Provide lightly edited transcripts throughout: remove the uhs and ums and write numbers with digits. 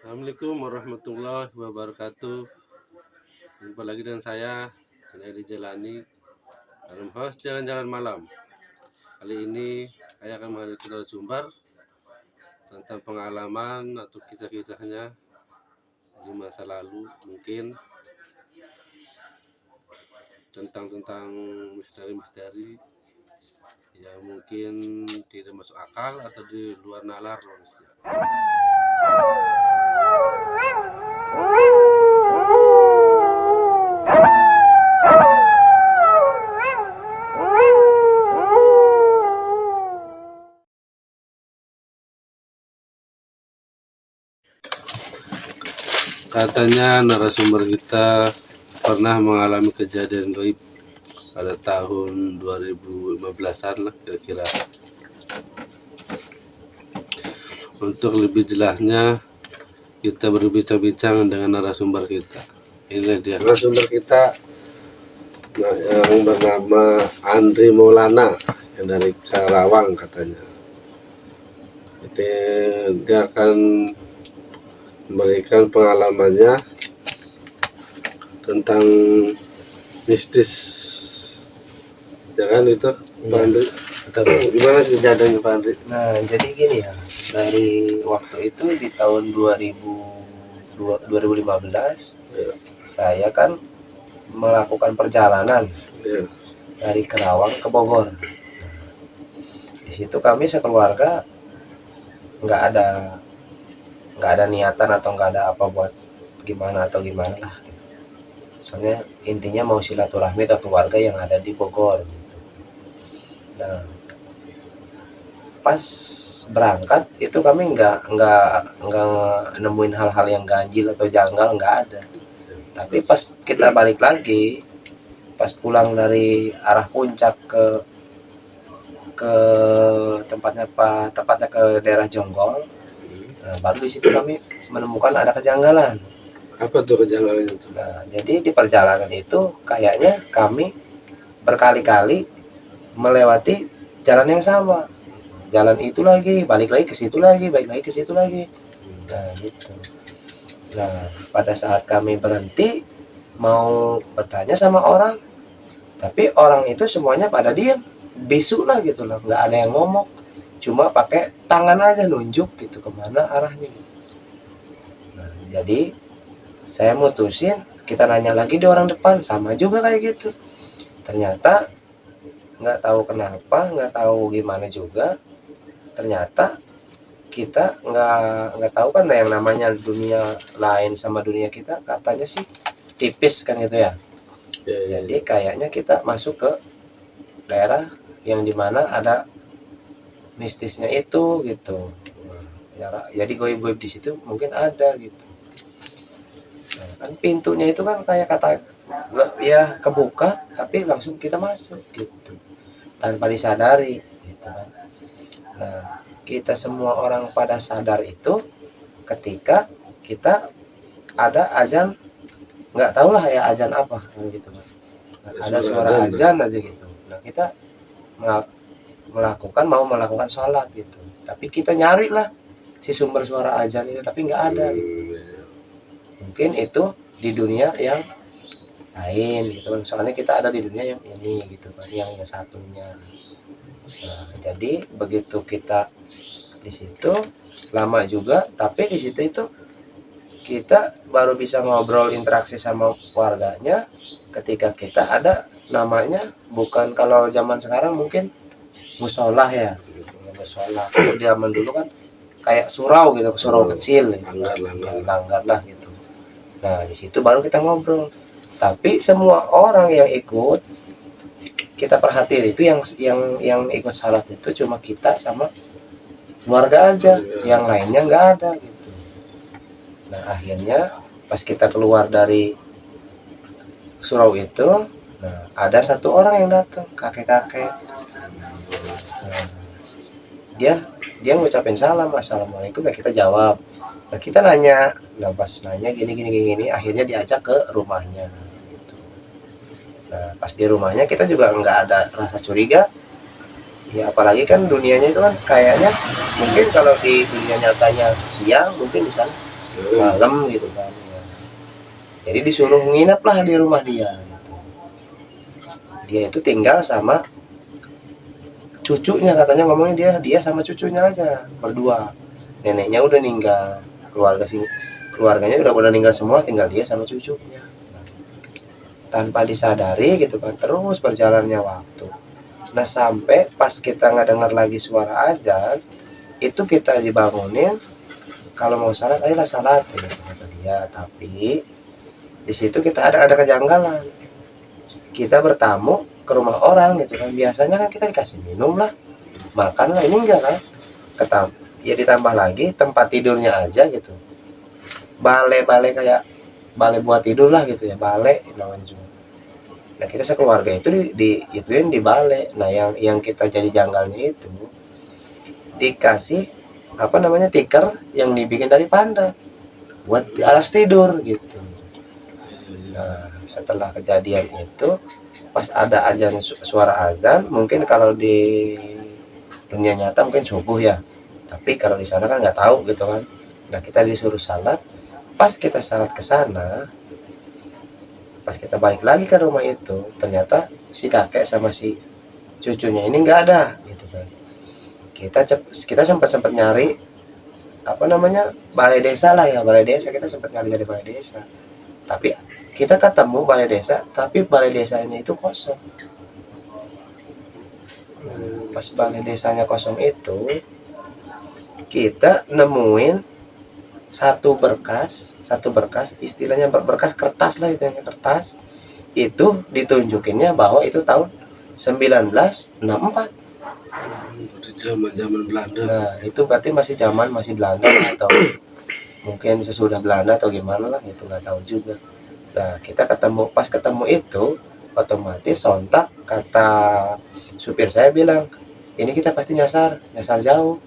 Assalamualaikum warahmatullahi wabarakatuh. Jumpa lagi dengan saya, Edi Jalani, dalam host Jalan-Jalan Malam. Kali ini saya akan menghadirkan narasumber tentang pengalaman atau kisah-kisahnya di masa lalu, mungkin tentang misteri-misteri yang mungkin tidak masuk akal atau di luar nalar manusia. Katanya narasumber kita pernah mengalami kejadian gaib pada tahun 2015-an lah kira-kira. Untuk lebih jelasnya kita berbincang-bincang dengan narasumber kita. Ini dia narasumber kita yang bernama Andri Maulana yang dari Karawang katanya. Jadi dia akan memberikan pengalamannya tentang mistis, jangan itu Pak Andri. Gimana sih kejadiannya Pak Andri? Nah, jadi gini ya, dari waktu itu di tahun 2015 Ya. saya kan melakukan perjalanan Ya. dari Kerawang ke Bogor. Di situ kami sekeluarga nggak ada niatan atau nggak ada apa buat gimana lah. Soalnya intinya mau silaturahmi ke keluarga yang ada di Bogor gitu. Nah, pas berangkat itu kami nggak nemuin hal-hal yang ganjil atau janggal, nggak ada. Tapi pas kita balik lagi, pas pulang dari arah puncak ke tepatnya ke daerah Jonggol, nah, baru di situ kami menemukan ada kejanggalan. Apa tuh kejanggalan itu? Nah, jadi di perjalanan itu kayaknya kami berkali-kali melewati jalan yang sama. Jalan itu lagi, balik lagi ke situ lagi, balik lagi ke situ lagi. Nah, gitu. Nah, pada saat kami berhenti mau bertanya sama orang, tapi orang itu semuanya pada diam, bisu lah gitu loh, nggak ada yang ngomong, cuma pakai tangan aja nunjuk gitu kemana arahnya. Nah, jadi saya mutusin kita nanya lagi di orang depan, sama juga kayak gitu. Ternyata nggak tahu kenapa, nggak tahu gimana juga, ternyata kita nggak tahu kan yang namanya dunia lain sama dunia kita katanya sih tipis kan gitu ya. Jadi kayaknya kita masuk ke daerah yang dimana ada mistisnya itu gitu. Jadi goib-goib di situ mungkin ada gitu. Nah, kan pintunya itu kan kayak kata ya kebuka, tapi langsung kita masuk gitu tanpa disadari gitu kan. Nah, kita semua orang pada sadar itu ketika kita ada azan, nggak tahu lah ya azan apa gitu kan. Ada suara azan aja gitu. Nah, kita mau melakukan sholat gitu, tapi kita nyari lah si sumber suara azan itu, tapi nggak ada gitu. Mungkin itu di dunia yang lain gitu kan, soalnya kita ada di dunia yang ini gitu kan, yang satunya. Nah, jadi begitu kita di situ lama juga, tapi di situ itu kita baru bisa ngobrol interaksi sama warganya ketika kita ada namanya, bukan kalau zaman sekarang mungkin musola ya, musola. Kalau zaman dulu kan kayak surau gitu, surau kecil gitu, langgar lah gitu. Nah, di situ baru kita ngobrol. Tapi semua orang yang ikut kita perhatiin itu yang ikut salat itu cuma kita sama keluarga aja, yang lainnya nggak ada gitu. Nah, akhirnya pas kita keluar dari surau itu, nah, ada satu orang yang datang, kakek-kakek. Nah, dia ngucapin salam, assalamualaikum, ya kita jawab. Nah, kita nanya, nah pas nanya gini, akhirnya diajak ke rumahnya gitu. Nah, pas di rumahnya kita juga nggak ada rasa curiga ya, apalagi kan dunianya itu kan kayaknya mungkin kalau di dunia nyatanya siang, mungkin di sana malam gitu kan ya. Jadi disuruh nginep lah di rumah dia gitu. Dia itu tinggal sama cucunya, katanya ngomongnya dia sama cucunya aja berdua. Neneknya udah meninggal, keluarganya udah meninggal semua, tinggal dia sama cucunya. Tanpa disadari gitu kan, terus berjalannya waktu. Nah sampai pas kita nggak dengar lagi suara azan, itu kita dibangunin, kalau mau salat ayolah salat gitu kata dia. Tapi di situ kita ada kejanggalan. Kita bertamu ke rumah orang gitu kan, biasanya kan kita dikasih minum lah, makan lah, ini enggak kan. Ya ditambah lagi tempat tidurnya aja gitu, balai kayak balai buat tidur lah gitu ya, balai namanya juga. Nah kita sekeluarga itu ituin di balai. Nah yang kita jadi janggalnya itu dikasih apa namanya tikar yang dibikin dari pandan buat alas tidur gitu. Nah setelah kejadian itu, pas ada azan, suara azan, mungkin kalau di dunia nyata mungkin subuh ya, tapi kalau di sana kan nggak tahu gitu kan. Nah kita disuruh salat, pas kita salat ke sana, pas kita balik lagi ke rumah itu, ternyata si kakek sama si cucunya ini nggak ada gitu kan. Kita sempat nyari apa namanya balai desa lah ya, balai desa, kita sempat nyari dari balai desa, tapi kita ketemu balai desa, tapi balai desanya itu kosong. Pas balai desanya kosong itu, kita nemuin satu berkas istilahnya berkas kertas lah, itu kertas itu ditunjukinnya bahwa itu tahun 1964. Zaman Belanda. Nah itu berarti masih Belanda atau mungkin sesudah Belanda atau gimana lah, itu nggak tahu juga. Nah kita pas ketemu itu, otomatis sontak kata supir saya bilang, ini kita pasti nyasar jauh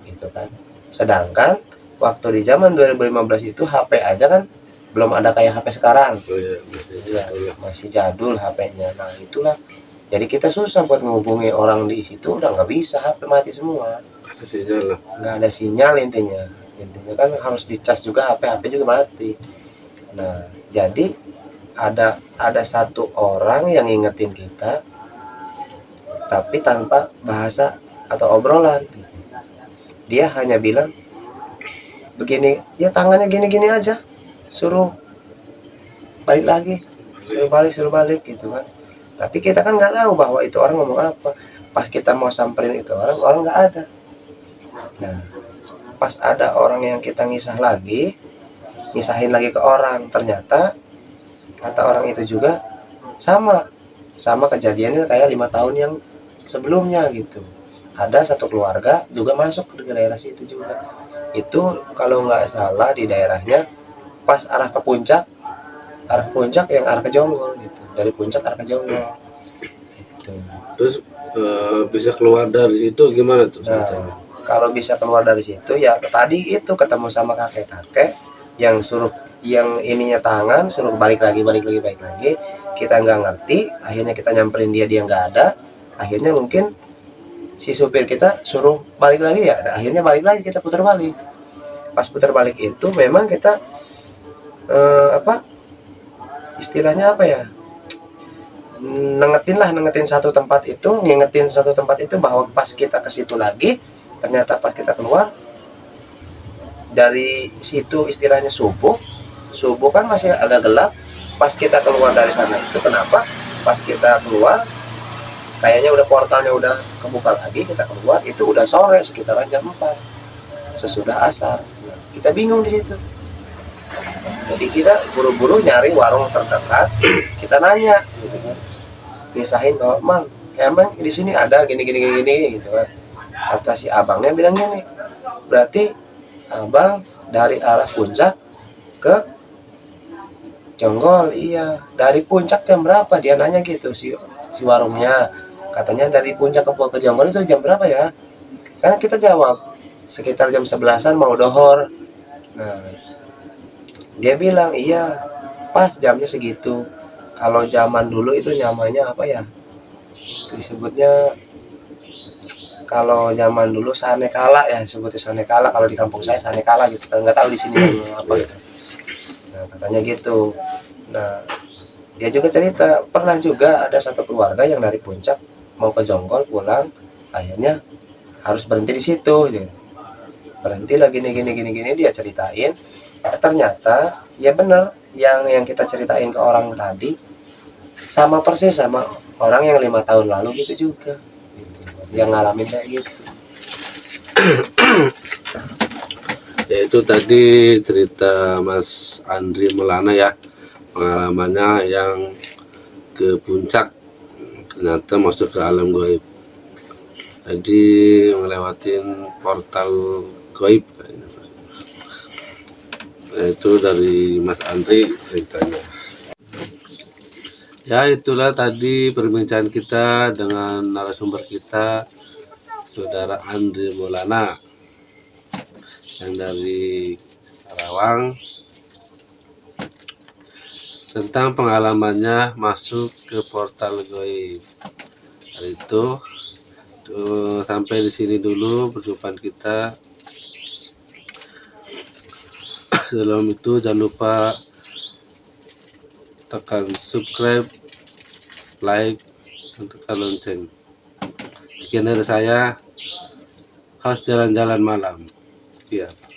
gitu kan. Sedangkan waktu di zaman 2015 itu HP aja kan belum ada kayak HP sekarang. Masih jadul HP-nya. Nah itulah, jadi kita susah buat menghubungi orang di situ, udah nggak bisa, HP mati semua, nggak ada sinyal intinya kan harus dicas juga, HP juga mati. Nah jadi ada satu orang yang ngingetin kita, tapi tanpa bahasa atau obrolan. Dia hanya bilang begini, ya tangannya gini-gini aja, suruh balik lagi, suruh balik gitu kan. Tapi kita kan nggak tahu bahwa itu orang ngomong apa. Pas kita mau samperin itu orang nggak ada. Nah pas ada orang yang kita ngisahin lagi ke orang, ternyata kata orang itu juga sama kejadiannya kayak 5 tahun yang sebelumnya gitu. Ada satu keluarga juga masuk ke daerah situ juga. Itu kalau nggak salah di daerahnya pas arah puncak yang arah ke Jonggol gitu, dari puncak arah ke Jonggol gitu. Terus bisa keluar dari situ gimana tuh? Nah, kalau bisa keluar dari situ ya tadi itu ketemu sama kakek yang ininya tangan, suruh balik lagi, kita nggak ngerti, akhirnya kita nyamperin dia nggak ada, akhirnya mungkin si supir kita suruh balik lagi ya, akhirnya balik lagi, kita putar balik. Pas putar balik itu memang kita apa istilahnya apa ya, ngingetin satu tempat itu bahwa pas kita ke situ lagi, ternyata pas kita keluar dari situ istilahnya subuh kan masih agak gelap. Pas kita keluar dari sana itu, kenapa pas kita keluar kayaknya udah portalnya udah kebuka lagi, kita keluar itu udah sore, sekitaran jam 4 sesudah asar. Nah, kita bingung di situ. Jadi kita buru-buru nyari warung terdekat, kita nanya gitu kan, pisahin bahwa mang emang di sini ada gini gitu kan. Kata si abangnya bilang gini, berarti abang dari arah puncak ke Jonggol. Iya, dari puncak jam berapa, dia nanya gitu si warungnya. Katanya dari puncak ke Jonggol itu jam berapa ya, karena kita jawab sekitar jam 11-an mau dohor. Nah dia bilang iya pas jamnya segitu. Kalau zaman dulu itu namanya apa ya, disebutnya kalau zaman dulu sanekala ya, sebutnya sanekala, kalau di kampung saya sanekala gitu, nggak tahu di sini apa gitu. Nah, katanya gitu. Nah, dia juga cerita pernah juga ada satu keluarga yang dari puncak mau ke Jonggol pulang, akhirnya harus berhenti di situ gitu. Berhenti lagi gini dia ceritain. Ternyata ya bener yang kita ceritain ke orang tadi, sama persis sama orang yang 5 tahun lalu gitu juga gitu, yang ngalamin kayak gitu. Yaitu tadi cerita Mas Andri Maulana ya, pengalamannya yang ke puncak ternyata masuk ke alam gaib, jadi ngelewatin portal gaib. Nah, itu dari Mas Andri ceritanya. Ya, itulah tadi perbincangan kita dengan narasumber kita, Saudara Andri Maulana yang dari Karawang, tentang pengalamannya masuk ke portal gaib. Itu sampai di sini dulu perjumpaan kita. Sebelum itu jangan lupa tekan subscribe, like, dan tekan lonceng. Sekian dari saya, host jalan-jalan malam. Siap.